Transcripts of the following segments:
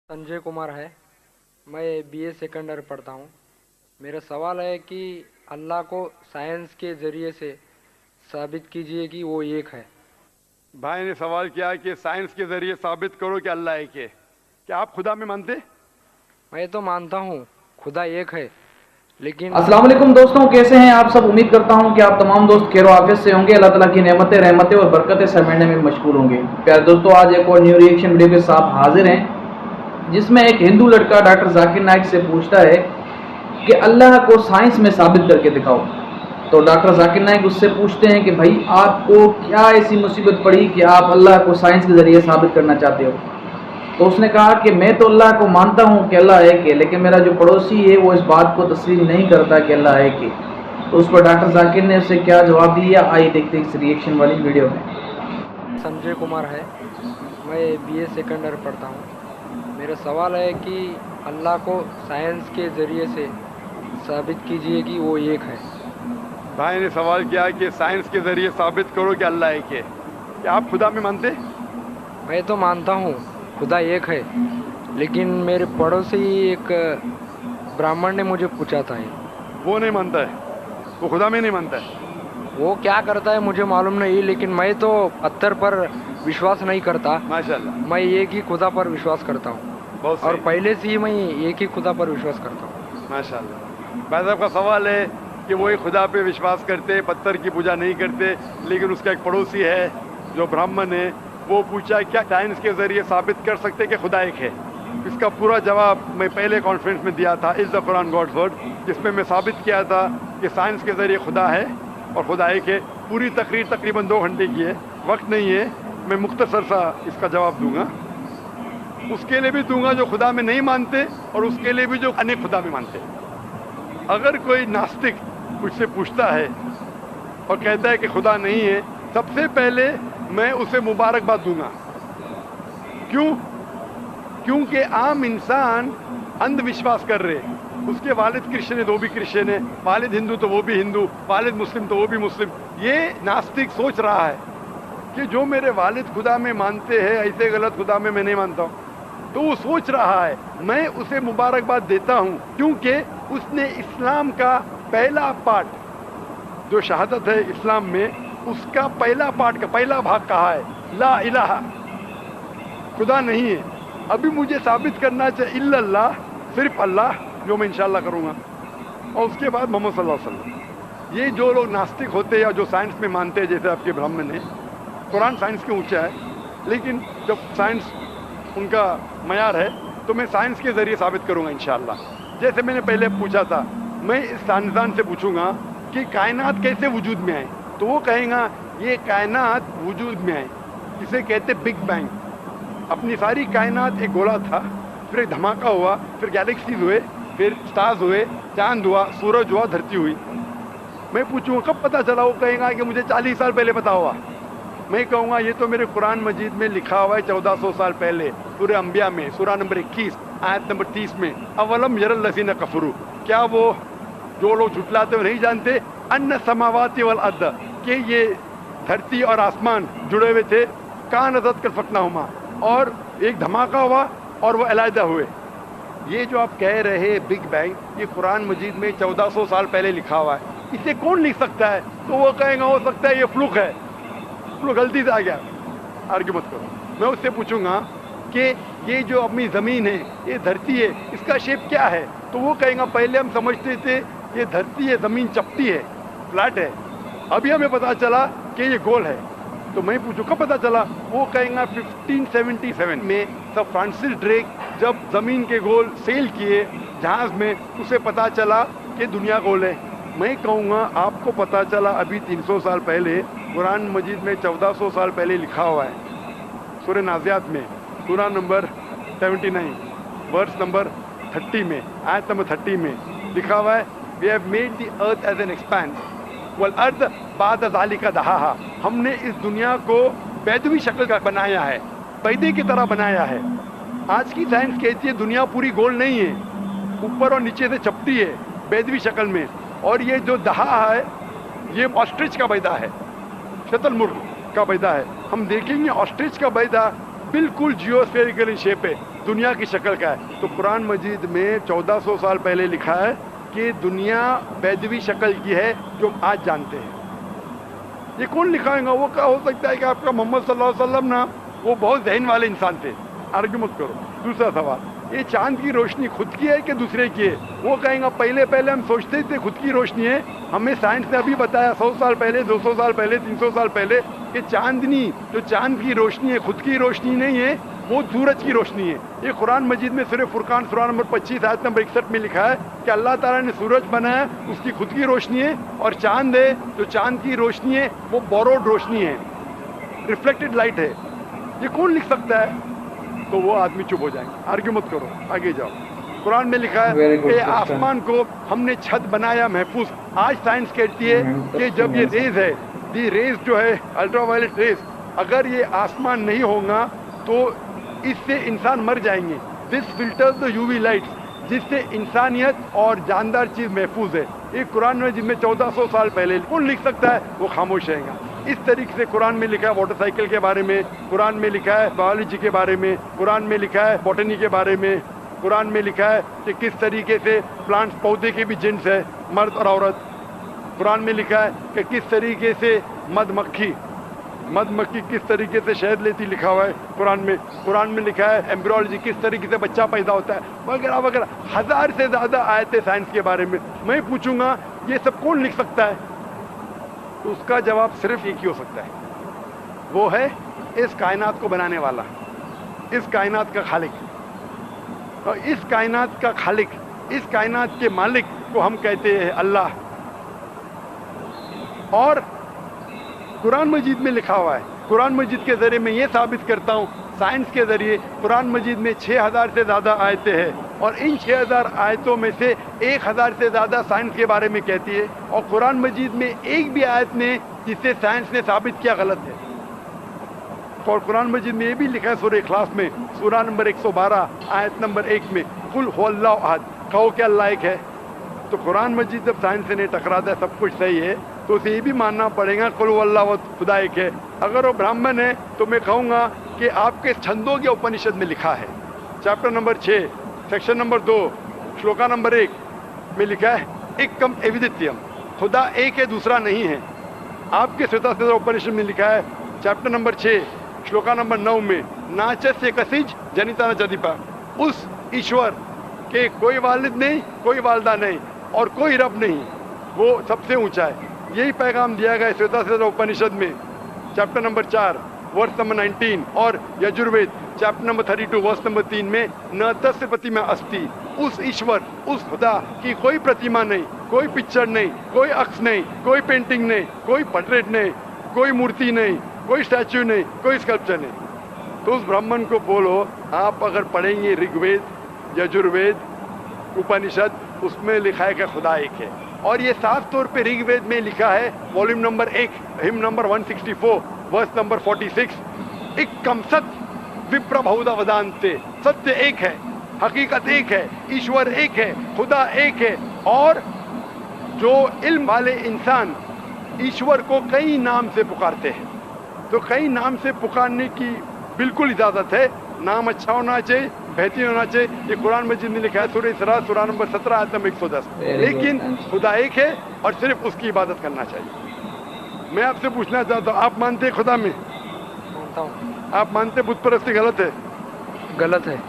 संजय कुमार है। मैं BA second year पढ़ता हूँ। मेरा सवाल है कि अल्लाह को साइंस के ज़रिए से साबित कीजिए कि वो एक है। भाई ने सवाल किया कि साइंस के जरिए साबित करो कि अल्लाह एक है। क्या आप खुदा में मानते? मैं तो मानता हूँ खुदा एक है, लेकिन अस्सलाम वालेकुम दोस्तों, कैसे हैं आप सब। उम्मीद करता हूं कि आप तमाम दोस्त खैर आफियत से होंगे। अल्लाह ताला की नेमतें, रहमतें और बरकतें समेटने में मशगूल होंगे। प्यारे दोस्तों, आज एक और न्यू रिएक्शन वीडियो के साथ हाजिर हैं, जिसमें एक हिंदू लड़का डॉक्टर जाकिर नाइक से पूछता है कि अल्लाह को साइंस में साबित करके दिखाओ। तो डॉक्टर जाकिर नाइक उससे पूछते हैं कि भाई आपको क्या ऐसी मुसीबत पड़ी कि आप अल्लाह को साइंस के ज़रिए साबित करना चाहते हो। तो उसने कहा कि मैं तो अल्लाह को मानता हूँ कि अल्लाह एक है, लेकिन मेरा जो पड़ोसी है वो इस बात को तस्लीम नहीं करता कि अल्लाह एक है। तो उस पर डॉक्टर जाकिर ने उसे क्या जवाब दिया, आइए देखते हैं इस रिएक्शन वाली वीडियो में। संजय कुमार है। मैं बीए सेकंड ईयर पढ़ता हूँ। मेरा सवाल है कि अल्लाह को साइंस के ज़रिए से साबित कीजिए कि वो एक है। भाई ने सवाल किया कि साइंस के जरिए साबित करो कि अल्लाह एक है। क्या आप खुदा में मानते? मैं तो मानता हूँ खुदा एक है, लेकिन मेरे पड़ोसी एक ब्राह्मण ने मुझे पूछा था वो नहीं मानता है, वो खुदा में नहीं मानता है। वो क्या करता है मुझे मालूम नहीं, लेकिन मैं तो पत्थर पर विश्वास नहीं करता। माशाल्लाह, मैं एक ही खुदा पर विश्वास करता हूँ, बहुत और सही। पहले से ही मैं एक ही खुदा पर विश्वास करता हूँ। माशाल्लाह। भाई साहब का सवाल है कि वो एक खुदा पे विश्वास करते, पत्थर की पूजा नहीं करते, लेकिन उसका एक पड़ोसी है जो ब्राह्मण है, वो पूछा क्या साइंस के जरिए साबित कर सकते कि खुदा एक है। इसका पूरा जवाब मैं पहले कॉन्फ्रेंस में दिया था, is the Quran God's word, जिसमें मैं साबित किया था कि साइंस के ज़रिए खुदा है और खुदा एक है। पूरी तकरीर तकरीबन 2 घंटे की है, वक्त नहीं है, मैं मुख्तसर सा इसका जवाब दूंगा। उसके लिए भी दूंगा जो खुदा में नहीं मानते, और उसके लिए भी जो अनेक खुदा में मानते। अगर कोई नास्तिक मुझसे पूछता है और कहता है कि खुदा नहीं है, सबसे पहले मैं उसे मुबारकबाद दूंगा। क्यों? क्योंकि आम इंसान अंधविश्वास कर रहे हैं। उसके वालिद क्रिश्चियन है तो वो भी क्रिश्चियन है, वालिद हिंदू तो वो भी हिंदू, वालिद मुस्लिम तो वो भी मुस्लिम। ये नास्तिक सोच रहा है कि जो मेरे वालिद खुदा में मानते हैं, ऐसे गलत खुदा में मैं नहीं मानता हूँ। तो वो सोच रहा है, मैं उसे मुबारकबाद देता हूँ, क्योंकि उसने इस्लाम का पहला पार्ट, जो शहादत है इस्लाम में, उसका पहला पार्ट का पहला भाग कहा है, ला इलाहा, खुदा नहीं है। अभी मुझे साबित करना चाहिए इल्लल्लाह, सिर्फ अल्लाह, जो मैं इंशाल्लाह करूँगा, और उसके बाद मोहम्मद सल्लल्लाहु अलैहि वसल्लम। ये जो लोग नास्तिक होते हैं या जो साइंस में मानते हैं, जैसे आपके ब्राह्मण है, कुरान साइंस के ऊंचा है, लेकिन जब साइंस उनका मयार है तो मैं साइंस के ज़रिए साबित करूँगा इंशाल्लाह। जैसे मैंने पहले पूछा था, मैं इस साइंसदान से पूछूंगा कि कायनात कैसे वजूद में आए, तो वो कहेगा ये कायनात वजूद में आए, इसे कहते बिग बैंग। अपनी सारी कायनात एक गोला था, फिर एक धमाका हुआ, फिर गैलेक्सीज हुए, फिर स्टार्स हुए, चांद हुआ, सूरज हुआ, धरती हुई। मैं पूछूंगा कब पता चला, वो कहेगा कि मुझे 40 साल पहले पता हुआ। मैं कहूँगा ये तो मेरे कुरान मजीद में लिखा हुआ है 1400 साल पहले, सूरह अंबिया में, सूरह नंबर 21 आयत नंबर 30 में, अवलम यरल लज़ीना कफरू, क्या वो जो लोग झुटलाते हुए नहीं जानते, अन्ना समावाति वल अर्द, कि ये धरती और आसमान जुड़े हुए थे, कान अज़द कर फकनाहुमा, और एक धमाका हुआ और वो अलहदा हुए। ये जो आप कह रहे हैं बिग बैंग, ये कुरान मजीद में 1400 साल पहले लिखा हुआ है, इसे कौन लिख सकता है? तो वो कहेगा हो सकता है ये फ्लूक है, फ्लूक गलती से आ गया। आर्ग्यू मत करो। मैं उससे पूछूंगा कि ये जो अपनी ज़मीन है, ये धरती है, इसका शेप क्या है? तो वो कहेगा पहले हम समझते थे ये धरती है, ज़मीन चपटी है, फ्लैट है, अभी हमें पता चला कि ये गोल है। तो मैं पूछूं कब पता चला? वो कहेगा 1577 में सर फ्रांसिस ड्रेक जब ज़मीन के गोल सेल किए जहाज़ में, उसे पता चला कि दुनिया गोल है। मैं कहूँगा आपको पता चला अभी 300 साल पहले, कुरान मजीद में 1400 साल पहले लिखा हुआ है, सूरह नाज़ियात में, सूरह नंबर 79 वर्स नंबर 30 में, आयत नंबर 30 में लिखा हुआ है, we have made the earth as an expanse वल अर्द बाद ज़ालिका दहाहा, हमने इस दुनिया को बैदवी शक्ल का बनाया है, पैदे की तरह बनाया है। आज की साइंस कहती है दुनिया पूरी गोल नहीं है, ऊपर और नीचे से चपटी है बैदवी शक्ल में, और ये जो दहा है ये ऑस्ट्रिच का बैदा है, शतुरमुर्ग का बैदा है। हम देखेंगे ऑस्ट्रिच का बैदा बिल्कुल जियोस्फेरिकल शेप है, दुनिया की शक्ल का है। तो कुरान मजीद में 1400 साल पहले लिखा है कि दुनिया बैदवी शक्ल की है जो हम आज जानते हैं। ये कौन लिखाएगा? वो क्या हो सकता है कि आपका मोहम्मद सल्लल्लाहु अलैहि वसल्लम ना वो बहुत ज़हन वाले इंसान थे, आर्ग्यू मत करो। दूसरा सवाल, ये चांद की रोशनी खुद की है कि दूसरे की है? वो कहेंगे पहले हम सोचते थे खुद की रोशनी है, हमें साइंस ने अभी बताया 100 साल पहले, 200 साल पहले, 300 साल पहले कि चांदनी जो चांद की रोशनी है खुद की रोशनी नहीं है, वो सूरज की रोशनी है। ये कुरान मजीद में सूरह फुरकान सूरा नंबर 25 आयत नंबर 61 में लिखा है कि अल्लाह ताला ने सूरज बनाया, उसकी खुद की रोशनी है, और चांद है जो चांद की रोशनी है वो बोरोड रोशनी है, रिफ्लेक्टेड लाइट है। ये कौन लिख सकता है? तो वो आदमी चुप हो जाएंगे, आर्ग्यू मत करो, आगे जाओ। कुरान में लिखा है कि आसमान को हमने छत बनाया महफूज। आज साइंस कहती है कि जब ये रेज है, दी रेज जो है अल्ट्रावायलेट रेज, अगर ये आसमान नहीं होगा तो इससे इंसान मर जाएंगे। This filters the UV lights, जिससे इंसानियत और जानदार चीज़ महफूज है। ये कुरान में जिसमें 1400 साल पहले कौन लिख सकता है? वो खामोश रहेगा। इस तरीके से कुरान में लिखा है मोटरसाइकिल के बारे में, कुरान में लिखा है बायोलॉजी के बारे में, कुरान में लिखा है बॉटनी के बारे में, कुरान में लिखा है कि किस तरीके से प्लांट्स पौधे के भी जिन्स है, मर्द और औरत। कुरान में लिखा है कि किस तरीके से मधमक्खी किस तरीके से शहद लेती, लिखा हुआ है कुरान में। कुरान में लिखा है एम्ब्रियोलॉजी, किस तरीके से बच्चा पैदा होता है, वगैरह वगैरह। 1000 से ज़्यादा आयतें साइंस के बारे में। मैं पूछूंगा ये सब कौन लिख सकता है? तो उसका जवाब सिर्फ एक ही हो सकता है, वो है इस कायनात को बनाने वाला, इस कायनात का खालिक। और इस कायनात का खालिक, इस कायनात के मालिक को हम कहते हैं अल्लाह। और कुरान मजीद में लिखा हुआ है, कुरान मजीद के ज़रिए मैं ये साबित करता हूँ, साइंस के ज़रिए कुरान मजीद में 6000 से ज़्यादा आयतें हैं, और इन 6000 आयतों में से 1000 से ज़्यादा साइंस के बारे में कहती है, और कुरान मजीद में एक भी आयत ने जिसे साइंस ने साबित किया गलत है। और कुरान मजीद में ये भी लिखा है सूरह इखलास में, सूरा नंबर 112 आयत नंबर 1 में, कुल हुवल्लाहु अहद, कहो कि अल्लाह एक है। तो कुरान मजीद जब साइंस से नहीं टकराता है, सब कुछ सही है, तो उसे ये भी मानना पड़ेगा कुल हुवल्लाहु खुदा एक है। अगर वो ब्राह्मण है तो मैं कहूँगा कि आपके छंदों के उपनिषद में लिखा है, chapter number 6 section number 2 shloka number 1 में लिखा है एकम एविदित्यम, खुदा एक है दूसरा नहीं है। आपके श्वेताश्वतर उपनिषद में लिखा है चैप्टर नंबर 6 श्लोका नंबर 9 में नाचस्य कसिज जनिता न जदीपा, उस ईश्वर के कोई वालिद नहीं, कोई वालदा नहीं और कोई रब नहीं, वो सबसे ऊंचा है। यही पैगाम दिया गया श्वेताश्वतर उपनिषद में चैप्टर नंबर 4 वर्ष नंबर 19, और यजुर्वेद चैप्टर नंबर 32 वर्ष नंबर 3 में न तस्य प्रतिमा अस्ति, उस ईश्वर, उस खुदा की कोई प्रतिमा नहीं, कोई पिक्चर नहीं, कोई अक्स नहीं, कोई पेंटिंग नहीं, कोई पोर्ट्रेट नहीं, कोई मूर्ति नहीं, कोई स्टैच्यू नहीं, कोई स्कल्पचर नहीं। तो उस ब्राह्मण को बोलो, आप अगर पढ़ेंगे ऋग्वेद, यजुर्वेद, उपनिषद, उसमें लिखा है कि खुदा एक है। और ये साफ तौर पे ऋग्वेद में लिखा है, volume number 1 hymn number 164 verse number 46, एकम सत्य विप्रभौदा वदान्ते, सत्य एक है, हकीकत एक है, ईश्वर एक है, खुदा एक है। और जो इल्म वाले इंसान ईश्वर को कई नाम से पुकारते हैं, तो कई नाम से पुकारने की बिल्कुल इजाज़त है। नाम अच्छा होना चाहिए, बेहतरीन होना चाहिए। ये कुरान मजीद में लिखा है सूरह इसरा सूरा नंबर 17 आयत नंबर 110। लेकिन खुदा एक है और सिर्फ उसकी इबादत करना चाहिए। मैं आपसे पूछना चाहता हूँ, आप मानते हैं खुदा में? मानता हूँ। आप मानते बुत परस्ती गलत है? गलत है।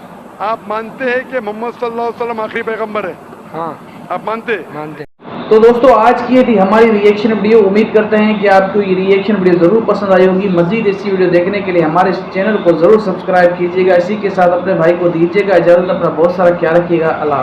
आप मानते हैं कि मोहम्मद सल्लल्लाहु अलैहि वसल्लम आखिरी पैगंबर है? हाँ। आप मानते हैं? मानते। तो दोस्तों आज की ये थी हमारी रिएक्शन वीडियो। उम्मीद करते हैं कि आपको ये रिएक्शन वीडियो ज़रूर पसंद आई होगी। मज़ीद ऐसी वीडियो देखने के लिए हमारे इस चैनल को ज़रूर सब्सक्राइब कीजिएगा। इसी के साथ अपने भाई को दीजिएगा इजाज़त। अपना बहुत सारा ख्याल रखिएगा। अल्लाह।